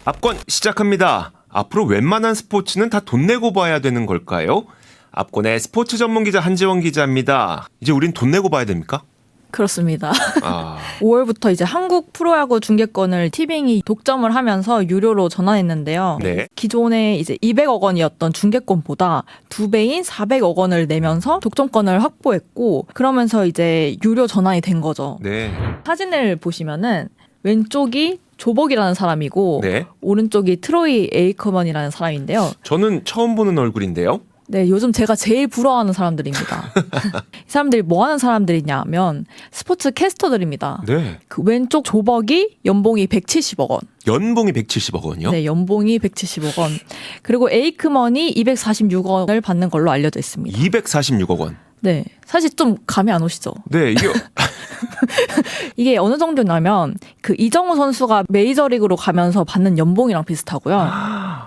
압권 시작합니다. 앞으로 웬만한 스포츠는 다 돈 내고 봐야 되는 걸까요? 압권의 스포츠 전문 기자 한지원 기자입니다. 이제 우린 돈 내고 봐야 됩니까? 그렇습니다. 아, 5월부터 이제 한국 프로야구 중계권을 티빙이 독점을 하면서 유료로 전환했는데요. 네. 기존에 이제 200억 원이었던 중계권보다 2배인 400억 원을 내면서 독점권을 확보했고, 그러면서 이제 유료 전환이 된 거죠. 네. 사진을 보시면은 왼쪽이 조벅이라는 사람이고 네. 오른쪽이 트로이 에이커먼이라는 사람인데요. 저는 처음 보는 얼굴인데요. 네, 요즘 제가 제일 부러워하는 사람들입니다. 이 사람들이 뭐 하는 사람들이냐면 스포츠 캐스터들입니다. 네. 그 왼쪽 조벅이 연봉이 170억 원. 연봉이 170억 원이요? 네, 연봉이 170억 원. 그리고 에이크먼이 246억 원을 받는 걸로 알려져 있습니다. 246억 원. 네, 사실 좀 감이 안 오시죠? 네, 이게 이게 어느 정도냐면 그 이정우 선수가 메이저리그로 가면서 받는 연봉이랑 비슷하고요.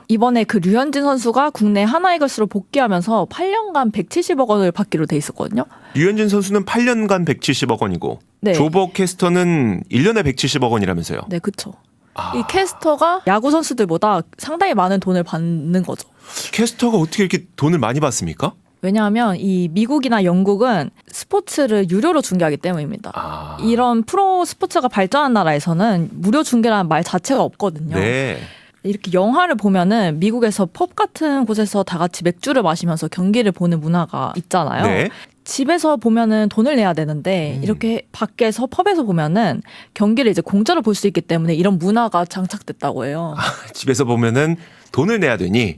이번에 그 류현진 선수가 국내 하나이글스로 복귀하면서 8년간 170억 원을 받기로 돼 있었거든요. 류현진 선수는 8년간 170억 원이고 네. 조벅 캐스터는 1년에 170억 원이라면서요. 네, 그렇죠. 아, 이 캐스터가 야구 선수들보다 상당히 많은 돈을 받는 거죠. 캐스터가 어떻게 이렇게 돈을 많이 받습니까? 왜냐하면 이 미국이나 영국은 스포츠를 유료로 중계하기 때문입니다. 아, 이런 프로 스포츠가 발전한 나라에서는 무료 중계라는 말 자체가 없거든요. 네. 이렇게 영화를 보면은 미국에서 펍 같은 곳에서 다 같이 맥주를 마시면서 경기를 보는 문화가 있잖아요. 네. 집에서 보면은 돈을 내야 되는데 이렇게 밖에서 펍에서 보면은 경기를 이제 공짜로 볼 수 있기 때문에 이런 문화가 장착됐다고 해요. 집에서 보면은 돈을 내야 되니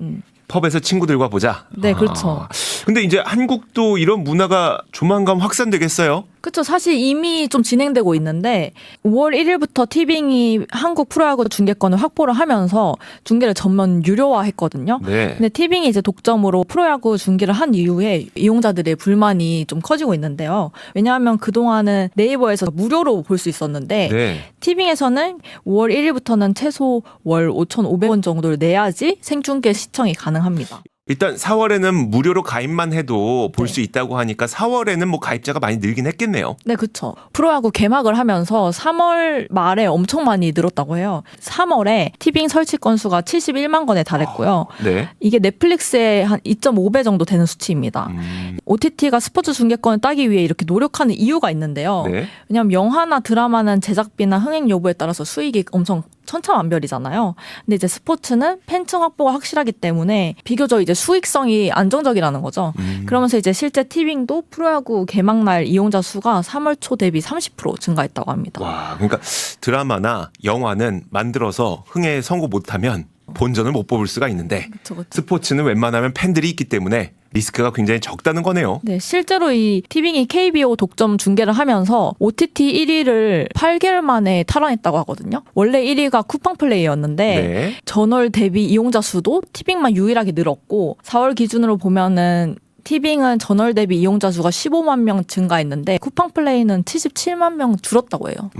펍에서 친구들과 보자. 네, 그렇죠. 아, 근데 이제 한국도 이런 문화가 조만간 확산되겠어요? 그렇죠. 사실 이미 좀 진행되고 있는데 5월 1일부터 티빙이 한국 프로야구 중계권을 확보를 하면서 중계를 전면 유료화했거든요. 네. 근데 티빙이 이제 독점으로 프로야구 중계를 한 이후에 이용자들의 불만이 좀 커지고 있는데요. 왜냐하면 그동안은 네이버에서 무료로 볼 수 있었는데 네. 티빙에서는 5월 1일부터는 최소 월 5,500원 정도를 내야지 생중계 시청이 가능합니다. 일단 4월에는 무료로 가입만 해도 볼 네. 수 있다고 하니까 4월에는 뭐 가입자가 많이 늘긴 했겠네요. 네, 그렇죠. 프로야구 개막을 하면서 3월 말에 엄청 많이 늘었다고 해요. 3월에 티빙 설치 건수가 71만 건에 달했고요. 네. 이게 넷플릭스의 한 2.5배 정도 되는 수치입니다. OTT가 스포츠 중계권을 따기 위해 이렇게 노력하는 이유가 있는데요. 네. 왜냐하면 영화나 드라마는 제작비나 흥행 여부에 따라서 수익이 엄청 천차만별이잖아요. 근데 이제 스포츠는 팬층 확보가 확실하기 때문에 비교적 이제 수익성이 안정적이라는 거죠. 그러면서 이제 실제 티빙도 프로야구 개막날 이용자 수가 3월 초 대비 30% 증가했다고 합니다. 와, 그러니까 드라마나 영화는 만들어서 흥에 성공 못하면 본전을 못 뽑을 수가 있는데 그쵸, 그쵸. 스포츠는 웬만하면 팬들이 있기 때문에 리스크가 굉장히 적다는 거네요. 네, 실제로 이 티빙이 KBO 독점 중계를 하면서 OTT 1위를 8개월 만에 탈환했다고 하거든요. 원래 1위가 쿠팡 플레이였는데 네. 전월 대비 이용자 수도 티빙만 유일하게 늘었고 4월 기준으로 보면은 티빙은 전월 대비 이용자 수가 15만 명 증가했는데 쿠팡 플레이는 77만 명 줄었다고 해요.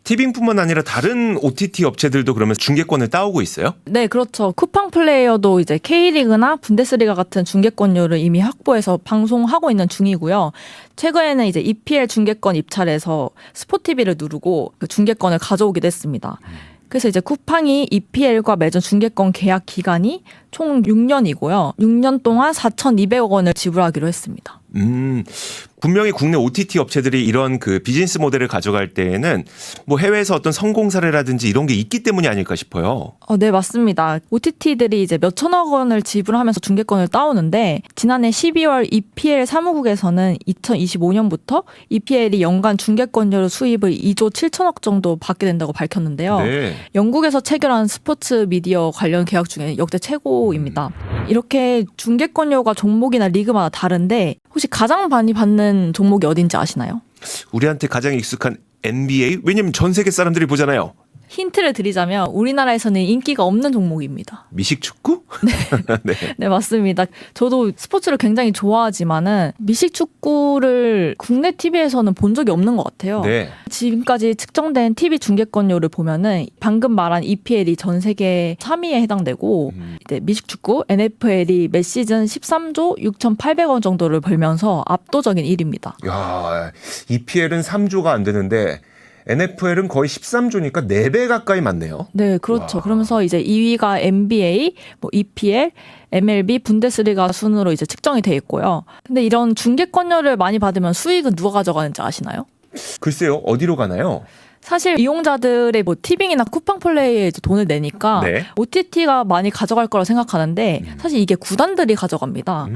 티빙뿐만 아니라 다른 OTT 업체들도 그러면 중계권을 따오고 있어요? 네, 그렇죠. 쿠팡 플레이어도 이제 K리그나 분데스리가 같은 중계권료를 이미 확보해서 방송하고 있는 중이고요. 최근에는 이제 EPL 중계권 입찰해서 스포티비를 누르고 그 중계권을 가져오기도 했습니다. 그래서 이제 쿠팡이 EPL과 맺은 중계권 계약 기간이 총 6년이고요. 6년 동안 4,200억 원을 지불하기로 했습니다. 분명히 국내 OTT 업체들이 이런 그 비즈니스 모델을 가져갈 때에는 뭐 해외에서 어떤 성공 사례라든지 이런 게 있기 때문이 아닐까 싶어요. 네, 맞습니다. OTT들이 이제 몇 천억 원을 지불하면서 중계권을 따오는데 지난해 12월 EPL 사무국에서는 2025년부터 EPL이 연간 중계권료 수입을 2조 7천억 정도 받게 된다고 밝혔는데요. 네. 영국에서 체결한 스포츠 미디어 관련 계약 중에 역대 최고입니다. 이렇게 중계권료가 종목이나 리그마다 다른데 혹시 가장 많이 받는 종목이 어딘지 아시나요? 우리한테 가장 익숙한 NBA? 왜냐면 전 세계 사람들이 보잖아요. 힌트를 드리자면 우리나라에서는 인기가 없는 종목입니다. 미식축구? 네. 네, 맞습니다. 저도 스포츠를 굉장히 좋아하지만은 미식축구를 국내 TV에서는 본 적이 없는 것 같아요. 네. 지금까지 측정된 TV 중계권료를 보면은 방금 말한 EPL이 전 세계 3위에 해당되고 이제 미식축구 NFL이 매 시즌 13조 6,800원 정도를 벌면서 압도적인 1위입니다. 야, EPL은 3조가 안 되는데 NFL은 거의 13조니까 4배 가까이 많네요. 네, 그렇죠. 와. 그러면서 이제 2위가 NBA, 뭐 EPL, MLB, 분데스리가 순으로 이제 측정이 돼 있고요. 근데 이런 중계권료를 많이 받으면 수익은 누가 가져가는지 아시나요? 글쎄요, 어디로 가나요? 사실 이용자들의 뭐 티빙이나 쿠팡 플레이에 이제 돈을 내니까 네. OTT가 많이 가져갈 거라 생각하는데 사실 이게 구단들이 가져갑니다.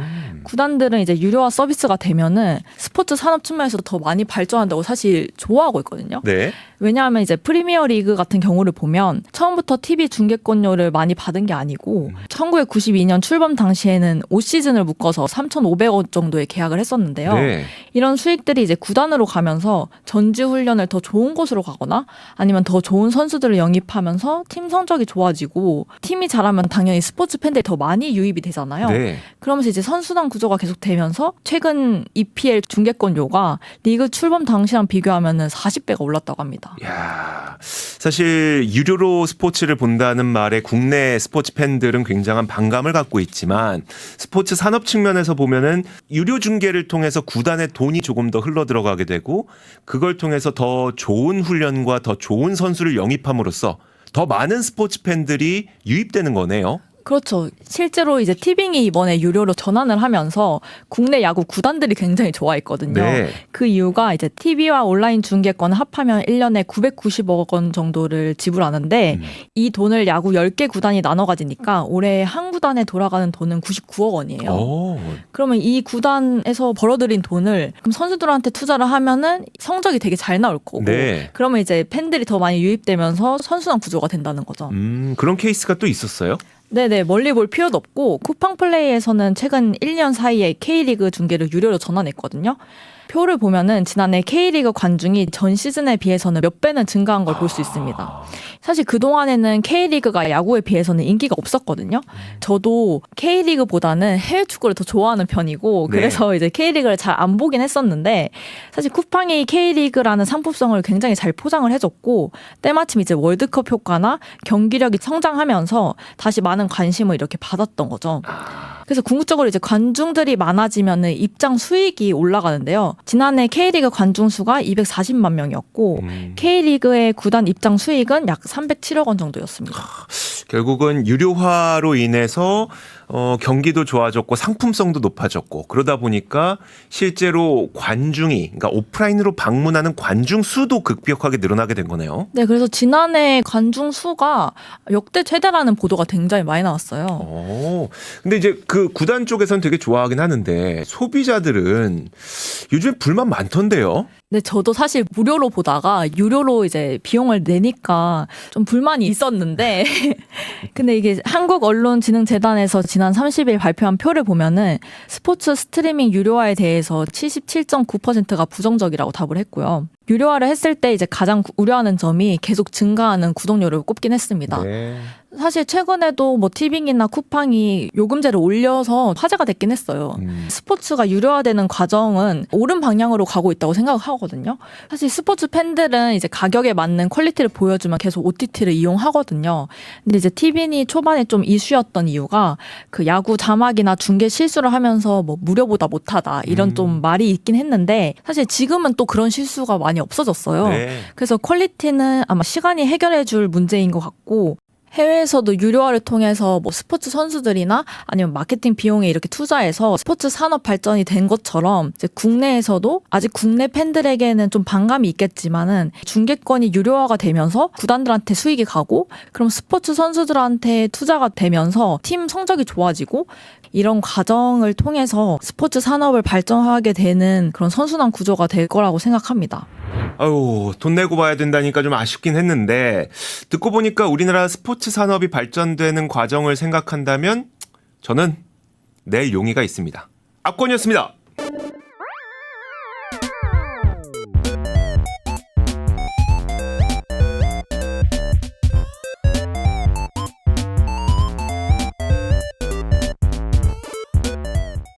구단들은 이제 유료화 서비스가 되면은 스포츠 산업 측면에서도 더 많이 발전한다고 사실 좋아하고 있거든요. 네. 왜냐하면 이제 프리미어 리그 같은 경우를 보면 처음부터 TV 중계권료를 많이 받은 게 아니고 1992년 출범 당시에는 5시즌을 묶어서 3,500억 정도의 계약을 했었는데요. 네. 이런 수익들이 이제 구단으로 가면서 전지 훈련을 더 좋은 곳으로 가거나 아니면 더 좋은 선수들을 영입하면서 팀 성적이 좋아지고 팀이 잘하면 당연히 스포츠 팬들이 더 많이 유입이 되잖아요. 네. 그러면서 이제 선수단 구조가 계속되면서 최근 EPL 중계권료가 리그 출범 당시랑 비교하면은 40배가 올랐다고 합니다. 야, 사실 유료로 스포츠를 본다는 말에 국내 스포츠 팬들은 굉장한 반감을 갖고 있지만 스포츠 산업 측면에서 보면은 유료 중계를 통해서 구단의 돈이 조금 더 흘러 들어가게 되고 그걸 통해서 더 좋은 훈련과 더 좋은 선수를 영입함으로써 더 많은 스포츠 팬들이 유입되는 거네요. 그렇죠. 실제로 이제 티빙이 이번에 유료로 전환을 하면서 국내 야구 구단들이 굉장히 좋아했거든요. 네. 그 이유가 이제 TV와 온라인 중계권을 합하면 1년에 990억 원 정도를 지불하는데 이 돈을 야구 10개 구단이 나눠 가지니까 올해 한 구단에 돌아가는 돈은 99억 원이에요. 오. 그러면 이 구단에서 벌어들인 돈을 그럼 선수들한테 투자를 하면은 성적이 되게 잘 나올 거고 네. 그러면 이제 팬들이 더 많이 유입되면서 선순환 구조가 된다는 거죠. 그런 케이스가 또 있었어요? 네네, 멀리 볼 필요도 없고 쿠팡 플레이에서는 최근 1년 사이에 K리그 중계를 유료로 전환했거든요. 표를 보면은 지난해 K리그 관중이 전 시즌에 비해서는 몇 배는 증가한 걸 볼 수 있습니다. 사실 그동안에는 K리그가 야구에 비해서는 인기가 없었거든요. 저도 K리그보다는 해외 축구를 더 좋아하는 편이고 네. 그래서 이제 K리그를 잘 안 보긴 했었는데 사실 쿠팡이 K리그라는 상품성을 굉장히 잘 포장을 해줬고 때마침 이제 월드컵 효과나 경기력이 성장하면서 다시 많은 관심을 이렇게 받았던 거죠. 그래서 궁극적으로 이제 관중들이 많아지면은 입장 수익이 올라가는데요. 지난해 K리그 관중 수가 240만 명이었고 K리그의 구단 입장 수익은 약 307억 원 정도였습니다. 결국은 유료화로 인해서 경기도 좋아졌고 상품성도 높아졌고 그러다 보니까 실제로 관중이 그러니까 오프라인으로 방문하는 관중 수도 급격하게 늘어나게 된 거네요. 네, 그래서 지난해 관중 수가 역대 최대라는 보도가 굉장히 많이 나왔어요. 근데 이제 그 구단 쪽에서는 되게 좋아하긴 하는데 소비자들은 요즘에 불만 많던데요. 근데 저도 사실 무료로 보다가 유료로 이제 비용을 내니까 좀 불만이 있었는데 근데 이게 한국언론진흥재단에서 지난 30일 발표한 표를 보면은 스포츠 스트리밍 유료화에 대해서 77.9%가 부정적이라고 답을 했고요. 유료화를 했을 때 이제 가장 우려하는 점이 계속 증가하는 구독료를 꼽긴 했습니다. 네. 사실 최근에도 뭐 티빙이나 쿠팡이 요금제를 올려서 화제가 됐긴 했어요. 스포츠가 유료화되는 과정은 옳은 방향으로 가고 있다고 생각하거든요. 사실 스포츠 팬들은 이제 가격에 맞는 퀄리티를 보여주면 계속 OTT를 이용하거든요. 근데 이제 티빙이 초반에 좀 이슈였던 이유가 그 야구 자막이나 중계 실수를 하면서 뭐 무료보다 못하다 이런 좀 말이 있긴 했는데 사실 지금은 또 그런 실수가 많이 없어졌어요. 네. 그래서 퀄리티는 아마 시간이 해결해 줄 문제인 것 같고 해외에서도 유료화를 통해서 뭐 스포츠 선수들이나 아니면 마케팅 비용에 이렇게 투자해서 스포츠 산업 발전이 된 것처럼 이제 국내에서도 아직 국내 팬들에게는 좀 반감이 있겠지만은 중계권이 유료화가 되면서 구단들한테 수익이 가고 그럼 스포츠 선수들한테 투자가 되면서 팀 성적이 좋아지고 이런 과정을 통해서 스포츠 산업을 발전하게 되는 그런 선순환 구조가 될 거라고 생각합니다. 아유, 돈 내고 봐야 된다니까 좀 아쉽긴 했는데 듣고 보니까 우리나라 스포츠 산업이 발전되는 과정을 생각한다면 저는 내일 용의가 있습니다. 압권이었습니다.